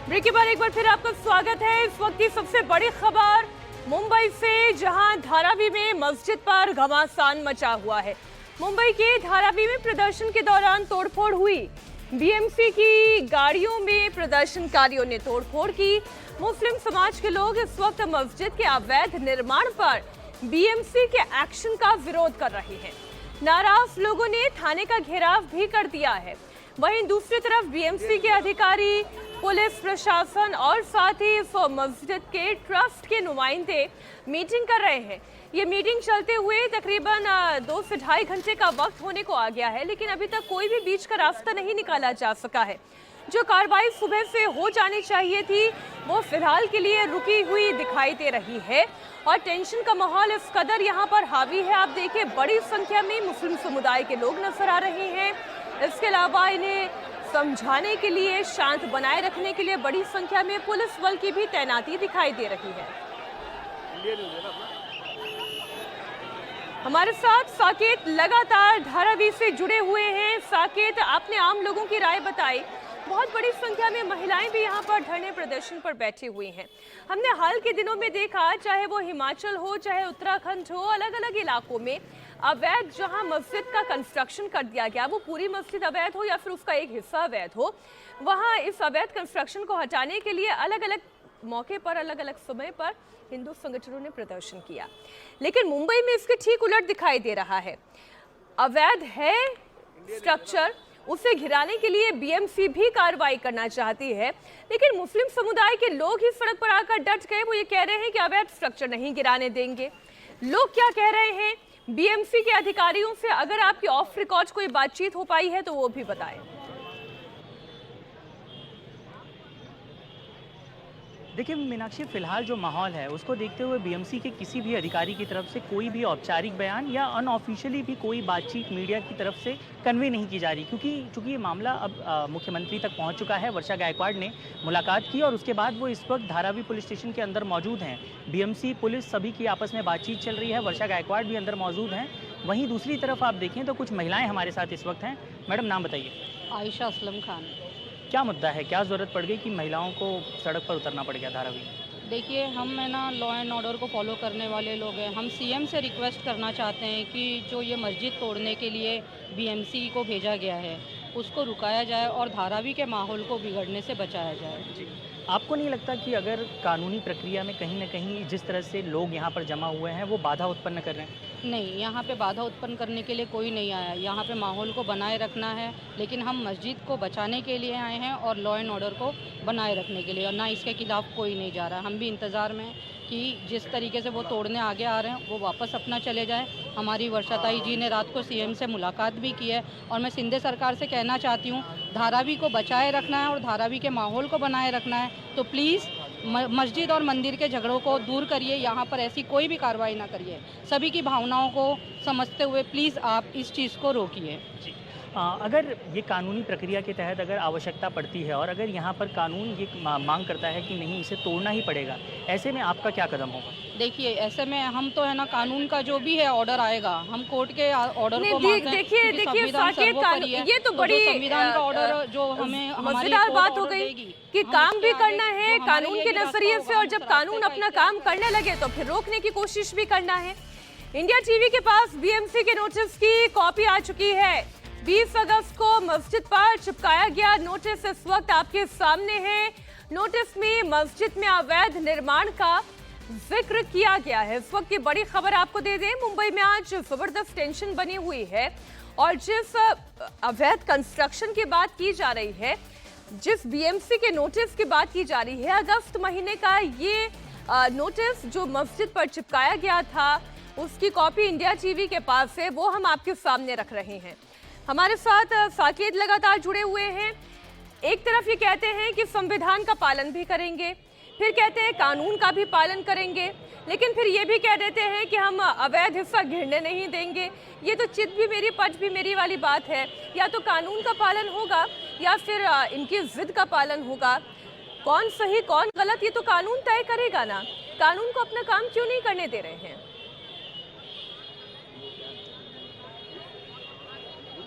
Break के बाद एक बार फिर आपका स्वागत है। इस वक्त की सबसे बड़ी खबर मुंबई से, जहां धारावी में मस्जिद पर घमासान मचा हुआ है। मुंबई के धारावी में प्रदर्शन के दौरान तोड़फोड़ हुई। बीएमसी की गाड़ियों में प्रदर्शनकारियों ने तोड़फोड़ की। मुस्लिम समाज के लोग इस वक्त मस्जिद के अवैध निर्माण पर बीएमसी के एक्शन का विरोध कर रहे हैं। नाराज लोगों ने थाने का घेराव भी कर दिया है। वहीं दूसरी तरफ बीएमसी के अधिकारी, पुलिस प्रशासन और साथ ही इस मस्जिद के ट्रस्ट के नुमाइंदे मीटिंग कर रहे हैं। ये मीटिंग चलते हुए तकरीबन 2 से ढाई घंटे का वक्त होने को आ गया है, लेकिन अभी तक कोई भी बीच का रास्ता नहीं निकाला जा सका है। जो कार्रवाई सुबह से हो जानी चाहिए थी वो फिलहाल के लिए रुकी हुई दिखाई दे रही है और टेंशन का माहौल इस कदर यहाँ पर हावी है। आप देखिए, बड़ी संख्या में मुस्लिम समुदाय के लोग नजर आ रहे हैं। इसके अलावा इन्हें समझाने के लिए, शांत बनाए रखने के लिए बड़ी संख्या में पुलिस बल की भी तैनाती दिखाई दे रही है। हमारे साथ साकेत लगातार धारावी से जुड़े हुए हैं। साकेत, आपने आम लोगों की राय बताई। बहुत बड़ी संख्या में महिलाएं भी यहाँ पर धरने प्रदर्शन पर बैठी हुई हैं। हमने हाल के दिनों में देखा, चाहे वो हिमाचल हो, चाहे उत्तराखंड हो, अलग अलग इलाकों में अवैध जहां मस्जिद का कंस्ट्रक्शन कर दिया गया, वो पूरी मस्जिद अवैध हो या फिर उसका एक हिस्सा अवैध हो, वहां इस अवैध कंस्ट्रक्शन को हटाने के लिए अलग अलग मौके पर, अलग अलग समय पर हिंदू संगठनों ने प्रदर्शन किया। लेकिन मुंबई में इसके ठीक उलट दिखाई दे रहा है। अवैध है स्ट्रक्चर, उसे गिराने के लिए बीएमसी भी कार्रवाई करना चाहती है, लेकिन मुस्लिम समुदाय के लोग ही सड़क पर आकर डट गए। वो ये कह रहे हैं कि अवैध स्ट्रक्चर नहीं गिराने देंगे। लोग क्या कह रहे हैं बीएमसी के अधिकारियों से, अगर आपकी ऑफ रिकॉर्ड कोई बातचीत हो पाई है तो वो भी बताएं। देखिए मीनाक्षी, फिलहाल जो माहौल है उसको देखते हुए बीएमसी के किसी भी अधिकारी की तरफ से कोई भी औपचारिक बयान या अनऑफिशियली भी कोई बातचीत मीडिया की तरफ से कन्वे नहीं की जा रही, क्योंकि चूंकि ये मामला अब मुख्यमंत्री तक पहुंच चुका है। वर्षा गायकवाड़ ने मुलाकात की और उसके बाद वो इस वक्त धारावी पुलिस स्टेशन के अंदर मौजूद हैं। बीएमसी, पुलिस, सभी की आपस में बातचीत चल रही है। वर्षा गायकवाड़ भी अंदर मौजूद हैं। वहीं दूसरी तरफ आप देखें तो कुछ महिलाएँ हमारे साथ इस वक्त हैं। मैडम, नाम बताइए। आयशा असलम खान। क्या मुद्दा है, क्या ज़रूरत पड़ गई कि महिलाओं को सड़क पर उतरना पड़ गया धारावी? देखिए, हम है ना लॉ एंड ऑर्डर को फॉलो करने वाले लोग हैं। हम सीएम से रिक्वेस्ट करना चाहते हैं कि जो ये मस्जिद तोड़ने के लिए बीएमसी को भेजा गया है उसको रुकाया जाए और धारावी के माहौल को बिगड़ने से बचाया जाए। जी, आपको नहीं लगता कि अगर कानूनी प्रक्रिया में कहीं ना कहीं जिस तरह से लोग यहाँ पर जमा हुए हैं वो बाधा उत्पन्न कर रहे हैं? नहीं, यहाँ पे बाधा उत्पन्न करने के लिए कोई नहीं आया। यहाँ पे माहौल को बनाए रखना है, लेकिन हम मस्जिद को बचाने के लिए आए हैं और लॉ एंड ऑर्डर को बनाए रखने के लिए, और ना इसके खिलाफ कोई नहीं जा रहा है। हम भी इंतज़ार में हैं कि जिस तरीके से वो तोड़ने आगे आ रहे हैं वो वापस अपना चले जाए। हमारी वर्षाताई जी ने रात को सीएम से मुलाकात भी की है और मैं सिंध सरकार से कहना चाहती हूँ, धारावी को बचाए रखना है और धारावी के माहौल को बनाए रखना है, तो प्लीज़ मस्जिद और मंदिर के झगड़ों को दूर करिए। यहाँ पर ऐसी कोई भी कार्रवाई ना करिए। सभी की भावनाओं को समझते हुए प्लीज़ आप इस चीज़ को रोकिए। अगर ये कानूनी प्रक्रिया के तहत अगर आवश्यकता पड़ती है और अगर यहाँ पर कानून ये मांग करता है कि नहीं, इसे तोड़ना ही पड़ेगा, ऐसे में आपका क्या कदम होगा? देखिए, ऐसे में हम तो है ना, कानून का जो भी है ऑर्डर आएगा, हम कोर्ट के ऑर्डर को मानते हैं। देखिए ये तो बड़ी संविधान का ऑर्डर जो हमें मजेदार बात हो गई कि काम भी करना है कानून के नजरिए से, और जब कानून अपना काम करने लगे तो फिर रोकने की कोशिश भी करना है। इंडिया टीवी के पास बीएमसी के नोटिस की कॉपी आ चुकी है। 20 अगस्त को मस्जिद पर चिपकाया गया नोटिस इस वक्त आपके सामने है। नोटिस में मस्जिद में अवैध निर्माण का जिक्र किया गया है। इस वक्त की बड़ी खबर आपको दे दें, मुंबई में आज जबरदस्त टेंशन बनी हुई है और जिस अवैध कंस्ट्रक्शन की बात की जा रही है, जिस बीएमसी के नोटिस की बात की जा रही है, अगस्त महीने का ये नोटिस जो मस्जिद पर चिपकाया गया था उसकी कॉपी इंडिया टीवी के पास है, वो हम आपके सामने रख रहे हैं। हमारे साथ साकेत लगातार जुड़े हुए हैं। एक तरफ ये कहते हैं कि संविधान का पालन भी करेंगे, फिर कहते हैं कानून का भी पालन करेंगे, लेकिन फिर ये भी कह देते हैं कि हम अवैध हिस्सा गिरने नहीं देंगे। ये तो चित भी मेरी पट भी मेरी वाली बात है। या तो कानून का पालन होगा या फिर इनकी जिद का पालन होगा। कौन सही कौन गलत ये तो कानून तय करेगा ना। कानून को अपना काम क्यों नहीं करने दे रहे हैं?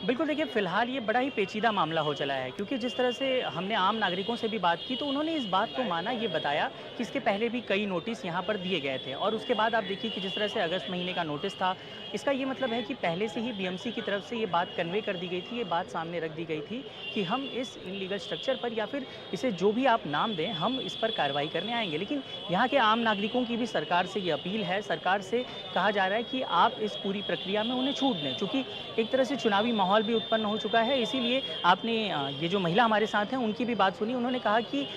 बिल्कुल देखिए, फिलहाल ये बड़ा ही पेचीदा मामला हो चला है, क्योंकि जिस तरह से हमने आम नागरिकों से भी बात की तो उन्होंने इस बात को माना, ये बताया कि इसके पहले भी कई नोटिस यहाँ पर दिए गए थे और उसके बाद आप देखिए कि जिस तरह से अगस्त महीने का नोटिस था, इसका ये मतलब है कि पहले से ही बीएमसी की तरफ से ये बात कन्वे कर दी गई थी, ये बात सामने रख दी गई थी कि हम इस इनलीगल स्ट्रक्चर पर या फिर इसे जो भी आप नाम दें, हम इस पर कार्रवाई करने आएंगे। लेकिन यहाँ के आम नागरिकों की भी सरकार से ये अपील है, सरकार से कहा जा रहा है कि आप इस पूरी प्रक्रिया में उन्हें छूट दें, चूँकि एक तरह से चुनावी माहौल भी उत्पन्न हो चुका है। इसीलिए आपने ये जो महिला हमारे साथ हैं उनकी भी बात सुनी, उन्होंने कहा कि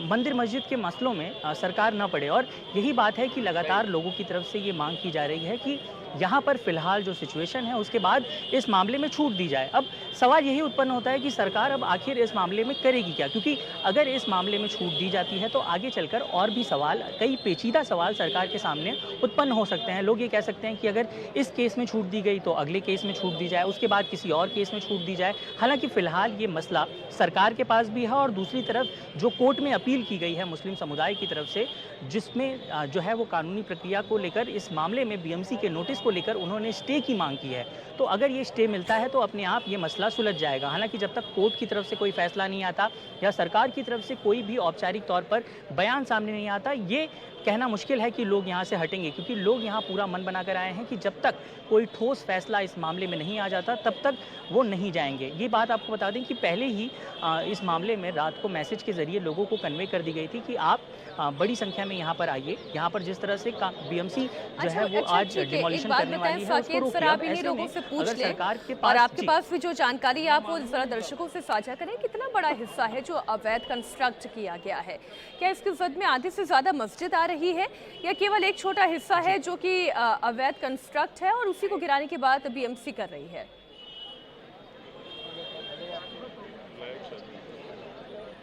मंदिर मस्जिद के मसलों में सरकार न पड़े और यही बात है कि लगातार लोगों की तरफ से ये मांग की जा रही है कि यहाँ पर फिलहाल जो सिचुएशन है उसके बाद इस मामले में छूट दी जाए। अब सवाल यही उत्पन्न होता है कि सरकार अब आखिर इस मामले में करेगी क्या, क्योंकि अगर इस मामले में छूट दी जाती है तो आगे चलकर और भी सवाल, कई पेचीदा सवाल सरकार के सामने उत्पन्न हो सकते हैं। लोग ये कह सकते हैं कि अगर इस केस में छूट दी गई तो अगले केस में छूट दी जाए, उसके बाद किसी और केस में छूट दी जाए। हालांकि फिलहाल ये मसला सरकार के पास भी है और दूसरी तरफ जो कोर्ट में अपील की गई है मुस्लिम समुदाय की तरफ से, जिसमें जो है वो कानूनी प्रक्रिया को लेकर इस मामले में बीएमसी के नोटिस को लेकर उन्होंने स्टे की मांग की है। तो अगर ये स्टे मिलता है तो अपने आप ये मसला सुलझ जाएगा। हालांकि जब तक कोर्ट की तरफ से कोई फैसला नहीं आता या सरकार की तरफ से कोई भी औपचारिक तौर पर बयान सामने नहीं आता, ये कहना मुश्किल है कि लोग यहाँ से हटेंगे, क्योंकि लोग यहाँ पूरा मन बनाकर आए हैं कि जब तक कोई ठोस फैसला इस मामले में नहीं आ जाता तब तक वो नहीं जाएंगे। ये बात आपको बता दें कि पहले ही इस मामले में रात को मैसेज के जरिए लोगों को कन्वे कर दी गई थी कि आप बड़ी संख्या में यहाँ पर आइए। यहाँ पर जिस तरह से बीएमसी जो है वो आज डिमोलिशन करने वाली है, उसको रोक दिया। ऐसे में अगर सरकार के पास, और आपके पास भी जो जानकारी है आप वो जरा दर्शकों से साझा करें, कितना बड़ा हिस्सा है जो अवैध कंस्ट्रक्ट किया गया है? क्या इसके जद में आधे से ज्यादा मस्जिद आ रही है या केवल एक छोटा हिस्सा है जो कि अवैध कंस्ट्रक्ट है और उसी को गिराने के बाद बीएमसी कर रही है?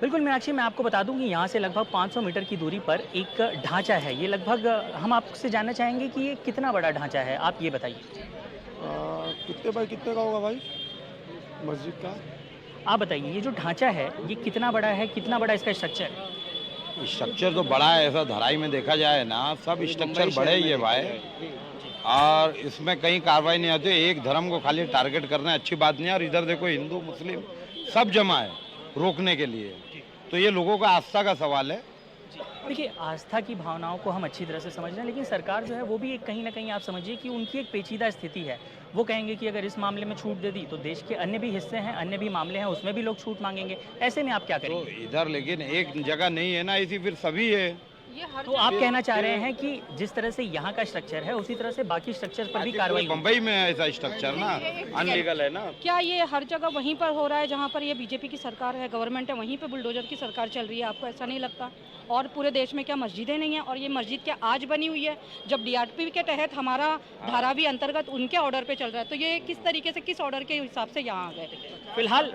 बिल्कुल मीनाक्षी, मैं आपको बता दूं कि यहाँ से लगभग 500 मीटर की दूरी पर एक ढांचा है। ये लगभग, हम आपसे जानना चाहेंगे कि ये कितना बड़ा ढांचा है, आप ये बताइए। कितने बाय कितने का होगा भाई मस्जिद का? आप बताइए, ये जो ढांचा है ये कितना बड़ा है, कितना बड़ा इसका स्ट्रक्चर है? स्ट्रक्चर तो बड़ा है, ऐसा धराई में देखा जाए ना सब स्ट्रक्चर बड़े ही है भाई, और इसमें कहीं कार्रवाई नहीं आती। एक धर्म को खाली टारगेट करना अच्छी बात नहीं है। और इधर देखो हिंदू मुस्लिम सब जमा है रोकने के लिए, तो ये लोगों का आस्था का सवाल है। देखिए, आस्था की भावनाओं को हम अच्छी तरह से समझ रहे हैं, लेकिन सरकार जो है वो भी एक कहीं ना कहीं आप समझिए कि उनकी एक पेचीदा स्थिति है। वो कहेंगे कि अगर इस मामले में छूट दे दी तो देश के अन्य भी हिस्से हैं, अन्य भी मामले हैं, उसमें भी लोग छूट मांगेंगे। ऐसे में आप क्या करेंगे? तो इधर लेकिन एक जगह नहीं है ना, इसी फिर सभी है। तो आप कहना चाह रहे हैं कि जिस तरह से यहाँ का स्ट्रक्चर है उसी तरह से बाकी स्ट्रक्चर पर भी कार्रवाई? मुंबई में ऐसा स्ट्रक्चर ना अनलीगल है ना। क्या ये हर जगह वहीं पर हो रहा है जहाँ पर ये बीजेपी की सरकार है, गवर्नमेंट है, वहीं पे बुलडोजर की सरकार चल रही है? आपको ऐसा नहीं लगता? और पूरे देश में क्या मस्जिदें नहीं हैं? और ये मस्जिद क्या आज बनी हुई है? जब डीआरपी के तहत हमारा धारावी अंतर्गत उनके ऑर्डर पे चल रहा है, तो ये किस तरीके से, किस ऑर्डर के हिसाब से यहाँ आ गए?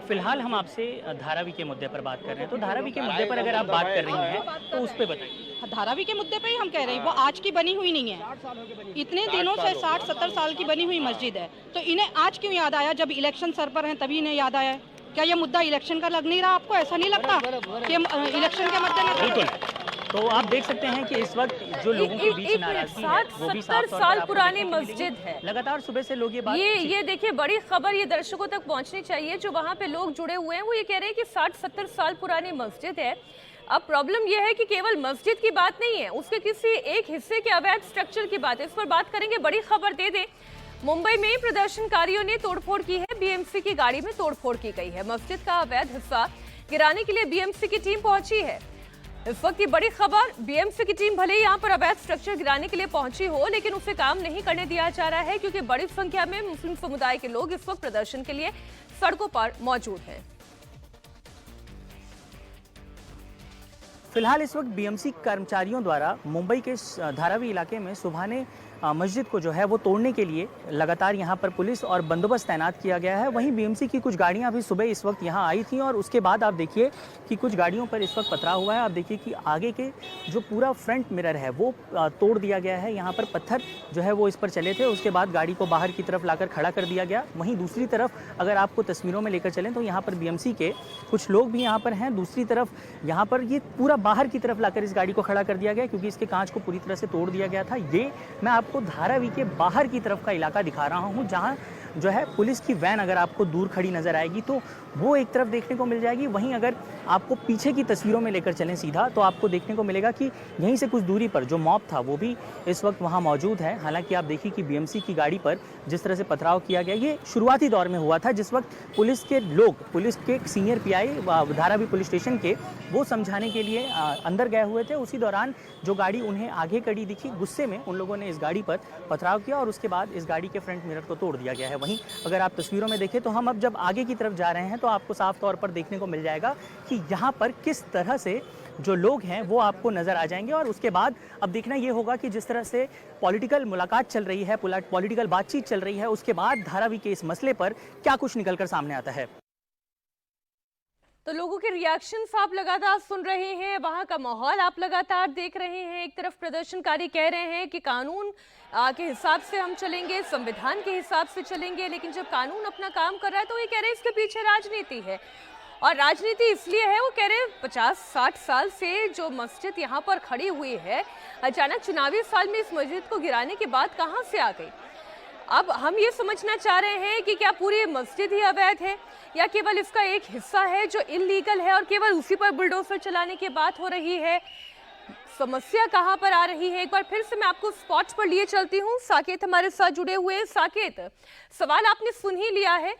फिलहाल हम आपसे धारावी के मुद्दे पर बात कर रहे हैं, तो धारावी के मुद्दे पर अगर आप बात कर रही हैं तो उस पर बताइए। धारावी के मुद्दे पे ही हम कह रहे हैं, वो आज की बनी हुई नहीं है, इतने दिनों से 60-70 साल की बनी हुई मस्जिद है। तो इन्हें आज क्यों याद आया? जब इलेक्शन सर पर हैं तभी इन्हें याद आया। क्या ये मुद्दा इलेक्शन का लग नहीं रहा आपको? ऐसा नहीं लगता कि इलेक्शन के मद्देनजर? तो आप देख सकते हैं कि इस वक्त जो लोगों के बीच नाराजगी है वो भी 60-70 साल पुरानी मस्जिद है। लगातार सुबह से लोग ये देखिए, बड़ी खबर ये दर्शकों तक पहुंचनी चाहिए। जो वहां पे लोग जुड़े हुए हैं वो ये कह रहे हैं कि 60-70 साल पुरानी मस्जिद है। अब प्रॉब्लम यह है कि केवल मस्जिद की बात नहीं है, उसके किसी एक हिस्से के अवैध स्ट्रक्चर की बात है। इस पर बात करेंगे। बड़ी खबर दे दे, मुंबई में प्रदर्शनकारियों ने तोड़फोड़ की है, बीएमसी की गाड़ी में तोड़फोड़ की गई है। मस्जिद का अवैध हिस्सा गिराने के लिए बीएमसी की टीम पहुंची है। इस वक्त की बड़ी खबर, बीएमसी की टीम भले ही यहाँ पर अवैध स्ट्रक्चर गिराने के लिए पहुंची हो, लेकिन उसे काम नहीं करने दिया जा रहा है, क्योंकि बड़ी संख्या में मुस्लिम समुदाय के लोग इस वक्त प्रदर्शन के लिए सड़कों पर मौजूद हैं। फिलहाल इस वक्त बीएमसी कर्मचारियों द्वारा मुंबई के धारावी इलाके में सुबहाने मस्जिद को जो है वो तोड़ने के लिए लगातार यहाँ पर पुलिस और बंदोबस्त तैनात किया गया है। वहीं बीएमसी की कुछ गाड़ियाँ भी सुबह इस वक्त यहाँ आई थी और उसके बाद आप देखिए कि कुछ गाड़ियों पर इस वक्त पथराव हुआ है। आप देखिए कि आगे के जो पूरा फ्रंट मिरर है वो तोड़ दिया गया है। यहाँ पर पत्थर जो है वो इस पर चले थे, उसके बाद गाड़ी को बाहर की तरफ लाकर खड़ा कर दिया गया। वहीं दूसरी तरफ अगर आपको तस्वीरों में लेकर चलें तो यहाँ पर बीएमसी के कुछ लोग भी यहाँ पर हैं। दूसरी तरफ यहाँ पर ये पूरा बाहर की तरफ लाकर इस गाड़ी को खड़ा कर दिया गया, क्योंकि इसके कांच को पूरी तरह से तोड़ दिया गया था। ये मैं आपको धारावी के बाहर की तरफ का इलाका दिखा रहा हूं, जहां जो है पुलिस की वैन अगर आपको दूर खड़ी नज़र आएगी तो वो एक तरफ देखने को मिल जाएगी। वहीं अगर आपको पीछे की तस्वीरों में लेकर चलें सीधा तो आपको देखने को मिलेगा कि यहीं से कुछ दूरी पर जो मॉब था वो भी इस वक्त वहाँ मौजूद है। हालांकि आप देखिए कि बीएमसी की गाड़ी पर जिस तरह से पथराव किया गया ये शुरुआती दौर में हुआ था, जिस वक्त पुलिस के लोग, पुलिस के senior pi Dharavi police station के, वो समझाने के लिए अंदर गए हुए थे। उसी दौरान जो गाड़ी उन्हें आगे खड़ी दिखी, गुस्से में उन लोगों ने इस गाड़ी पर पथराव किया और उसके बाद इस गाड़ी के फ्रंट मिरर को तोड़ दिया गया है। वहीं अगर आप तस्वीरों में देखें तो हम अब जब आगे की तरफ जा रहे हैं तो आपको साफ तौर पर देखने को मिल जाएगा कि यहाँ पर किस तरह से जो लोग हैं वो आपको नजर आ जाएंगे। और उसके बाद अब देखना ये होगा कि जिस तरह से पॉलिटिकल मुलाकात चल रही है, पॉलिटिकल बातचीत चल रही है, उसके बाद धारावी के इस मसले पर क्या कुछ निकलकर सामने आता है। तो लोगों के रिएक्शंस आप लगातार सुन रहे हैं, वहां का माहौल आप लगातार देख रहे हैं। एक तरफ प्रदर्शनकारी कह रहे हैं कि कानून के हिसाब से हम चलेंगे, संविधान के हिसाब से चलेंगे, लेकिन जब कानून अपना काम कर रहा है तो ये कह रहे हैं इसके पीछे राजनीति है। और राजनीति इसलिए है, वो कह रहे हैं 50-60 साल से जो मस्जिद यहाँ पर खड़ी हुई है, अचानक चुनावी साल में इस मस्जिद को गिराने की बात कहाँ से आ गई। अब हम ये समझना चाह रहे हैं कि क्या पूरी मस्जिद ही अवैध है या केवल इसका एक हिस्सा है जो इल्लीगल है और केवल उसी पर बुलडोजर चलाने की बात हो रही है। समस्या कहां पर आ रही है, एक बार फिर से मैं आपको स्पॉट्स पर लिए चलती हूं। साकेत हमारे साथ जुड़े हुए हैं। साकेत, सवाल आपने सुन ही लिया है,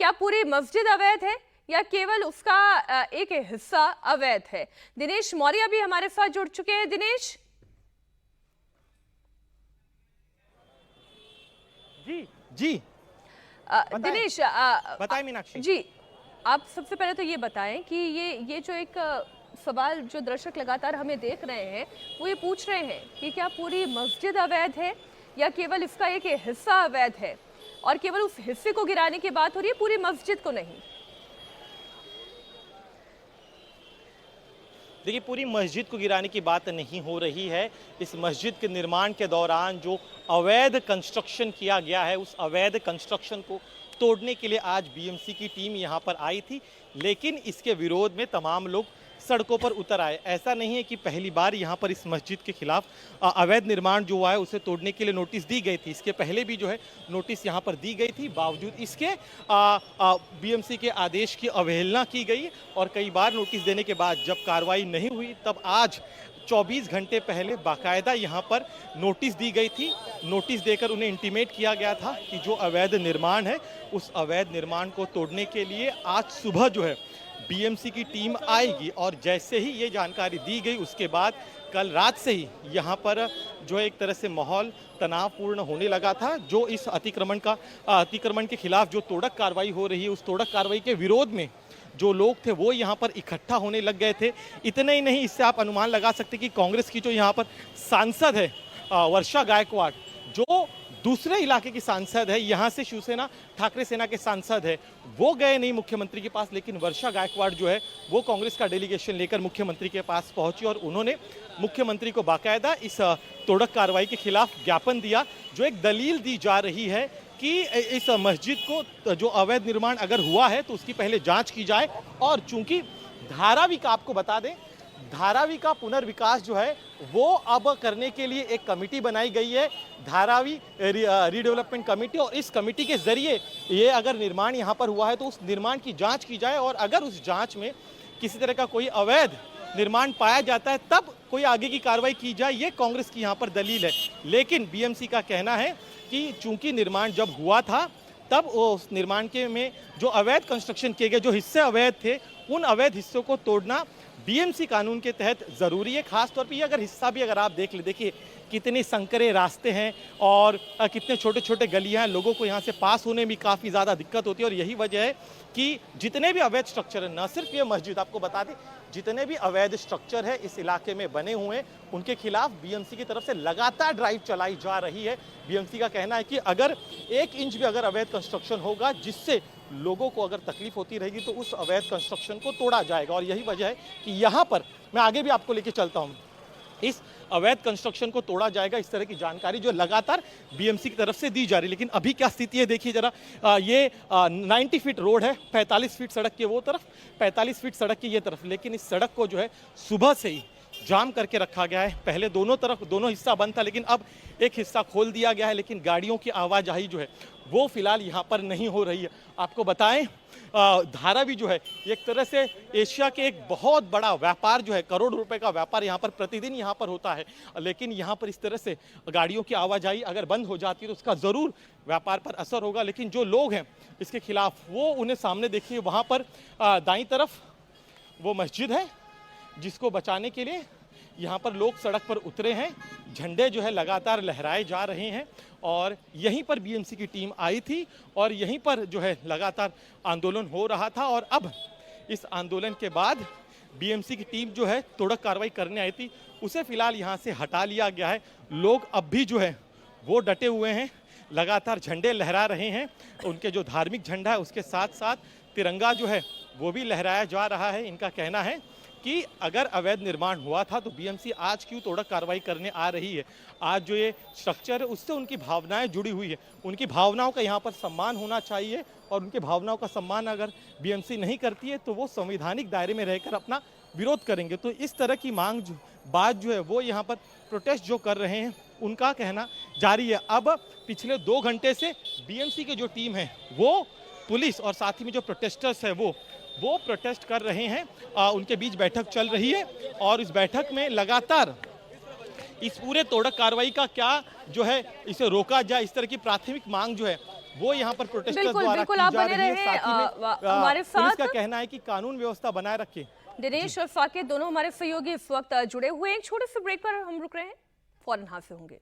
क्या पूरी मस्जिद अवैध है या केवल उसका एक हिस्सा अवैध है। दिनेश मौर्य भी हमारे साथ जुड़ चुके हैं। दिनेश जी दिनेश बताएं मीनाक्षी जी, आप सबसे पहले तो ये बताएं कि ये जो एक सवाल जो दर्शक लगातार हमें देख रहे हैं वो ये पूछ रहे हैं कि क्या पूरी मस्जिद अवैध है या केवल इसका एक हिस्सा अवैध है, और केवल उस हिस्से को गिराने की बात हो रही है, पूरी मस्जिद को नहीं। देखिए, पूरी मस्जिद को गिराने की बात नहीं हो रही है। इस मस्जिद के निर्माण के दौरान जो अवैध कंस्ट्रक्शन किया गया है, उस अवैध कंस्ट्रक्शन को तोड़ने के लिए आज बीएमसी की टीम यहाँ पर आई थी, लेकिन इसके विरोध में तमाम लोग सड़कों पर उतर आए। ऐसा नहीं है कि पहली बार यहाँ पर इस मस्जिद के खिलाफ अवैध निर्माण जो हुआ है उसे तोड़ने के लिए नोटिस दी गई थी। इसके पहले भी जो है नोटिस यहाँ पर दी गई थी, बावजूद इसके बीएमसी के आदेश की अवहेलना की गई और कई बार नोटिस देने के बाद जब कार्रवाई नहीं हुई, तब आज 24 घंटे पहले बाकायदा यहाँ पर नोटिस दी गई थी। नोटिस देकर उन्हें इंटीमेट किया गया था कि जो अवैध निर्माण है उस अवैध निर्माण को तोड़ने के लिए आज सुबह जो है बीएमसी की टीम आएगी। और जैसे ही ये जानकारी दी गई उसके बाद कल रात से ही यहाँ पर जो है एक तरह से माहौल तनावपूर्ण होने लगा था। जो इस अतिक्रमण के खिलाफ जो तोड़क कार्रवाई हो रही है, उस तोड़क कार्रवाई के विरोध में जो लोग थे वो यहाँ पर इकट्ठा होने लग गए थे। इतना ही नहीं, इससे आप अनुमान लगा सकते कि कांग्रेस की जो यहाँ पर सांसद है वर्षा गायकवाड़, जो दूसरे इलाके की सांसद है, यहाँ से शिवसेना ठाकरे सेना के सांसद है, वो गए नहीं मुख्यमंत्री के पास, लेकिन वर्षा गायकवाड़ जो है वो कांग्रेस का डेलीगेशन लेकर मुख्यमंत्री के पास पहुंची और उन्होंने मुख्यमंत्री को बाकायदा इस तोड़क कार्रवाई के खिलाफ ज्ञापन दिया। जो एक दलील दी जा रही है कि इस मस्जिद को जो अवैध निर्माण अगर हुआ है तो उसकी पहले जांच की जाए, और चूंकि धारावी का, आपको बता दें, धारावी का पुनर्विकास जो है वो अब करने के लिए एक कमेटी बनाई गई है, धारावी रीडेवलपमेंट कमेटी, और इस कमेटी के जरिए ये अगर निर्माण यहाँ पर हुआ है तो उस निर्माण की जांच की जाए, और अगर उस जांच में किसी तरह का कोई अवैध निर्माण पाया जाता है तब कोई आगे की कार्रवाई की जाए। ये कांग्रेस की यहाँ पर दलील है। लेकिन बीएमसी का कहना है कि चूंकि निर्माण जब हुआ था तब उस निर्माण के में जो अवैध कंस्ट्रक्शन किए गए, जो हिस्से अवैध थे, उन अवैध हिस्सों को तोड़ना बीएमसी कानून के तहत ज़रूरी है। खास तौर पे ये अगर हिस्सा भी अगर आप देख ले, देखिए कितने संकरे रास्ते हैं और कितने छोटे छोटे गलियां हैं, लोगों को यहाँ से पास होने में काफ़ी ज़्यादा दिक्कत होती है। और यही वजह है कि जितने भी अवैध स्ट्रक्चर हैं, न सिर्फ ये मस्जिद, आपको बता दें, जितने भी अवैध स्ट्रक्चर है इस इलाके में बने हुए हैं, उनके खिलाफ बीएमसी की तरफ से लगातार ड्राइव चलाई जा रही है। बीएमसी का कहना है कि अगर 1 इंच भी अगर अवैध कंस्ट्रक्शन होगा जिससे लोगों को अगर तकलीफ होती रहेगी तो उस अवैध कंस्ट्रक्शन को तोड़ा जाएगा। और यही वजह है कि यहाँ पर मैं आगे भी आपको लेके चलता हूँ, इस अवैध कंस्ट्रक्शन को तोड़ा जाएगा। इस तरह की जानकारी जो लगातार बीएमसी की तरफ से दी जा रही है। लेकिन अभी क्या स्थिति है देखिए जरा, ये 90 फीट रोड है, 45 फीट सड़क की वो तरफ, 45 फीट सड़क की ये तरफ, लेकिन इस सड़क को जो है सुबह से ही जाम करके रखा गया है। पहले दोनों हिस्सा बंद था, लेकिन अब एक हिस्सा खोल दिया गया है, लेकिन गाड़ियों की आवाजाही जो है वो फिलहाल यहाँ पर नहीं हो रही है। आपको बताएं धारा भी जो है एक तरह से एशिया के एक बहुत बड़ा व्यापार जो है, करोड़ रुपए का व्यापार यहाँ पर प्रतिदिन यहाँ पर होता है, लेकिन यहाँ पर इस तरह से गाड़ियों की आवाजाही अगर बंद हो जाती है तो उसका ज़रूर व्यापार पर असर होगा। लेकिन जो लोग हैं इसके खिलाफ, वो उन्हें सामने देखिए, वहाँ पर दाईं तरफ वो मस्जिद है जिसको बचाने के लिए यहाँ पर लोग सड़क पर उतरे हैं। झंडे जो है लगातार लहराए जा रहे हैं और यहीं पर बीएमसी की टीम आई थी और यहीं पर जो है लगातार आंदोलन हो रहा था। और अब इस आंदोलन के बाद बीएमसी की टीम जो है तोड़क कार्रवाई करने आई थी, उसे फिलहाल यहाँ से हटा लिया गया है। लोग अब भी जो है वो डटे हुए हैं, लगातार झंडे लहरा रहे हैं। उनके जो धार्मिक झंडा है उसके साथ साथ तिरंगा जो है वो भी लहराया जा रहा है। इनका कहना है कि अगर अवैध निर्माण हुआ था तो बीएमसी आज क्यों तोड़क कार्रवाई करने आ रही है। आज जो ये स्ट्रक्चर है उससे उनकी भावनाएं जुड़ी हुई है, उनकी भावनाओं का यहाँ पर सम्मान होना चाहिए और उनकी भावनाओं का सम्मान अगर बीएमसी नहीं करती है तो वो संवैधानिक दायरे में रहकर अपना विरोध करेंगे। तो इस तरह की बात जो है वो यहाँ पर प्रोटेस्ट जो कर रहे हैं उनका कहना जारी है। अब पिछले 2 घंटे से बीएमसी की जो टीम है वो पुलिस और साथ ही में जो प्रोटेस्टर्स है वो प्रोटेस्ट कर रहे हैं। उनके बीच बैठक चल रही है और इस बैठक में लगातार इस पूरे तोड़क कार्रवाई का क्या जो है इसे रोका जाए, इस तरह की प्राथमिक मांग जो है वो यहाँ पर प्रोटेस्टर्स द्वारा की जा रही है। साथ ही में हमारे पुलिस साथ का कहना है कि कानून व्यवस्था बनाए रखे। दिनेश और साकेत दोनों हमारे सहयोगी इस वक्त जुड़े हुए हैं। एक छोटे से ब्रेक पर हम रुक रहे हैं, फौरन हाजिर होंगे।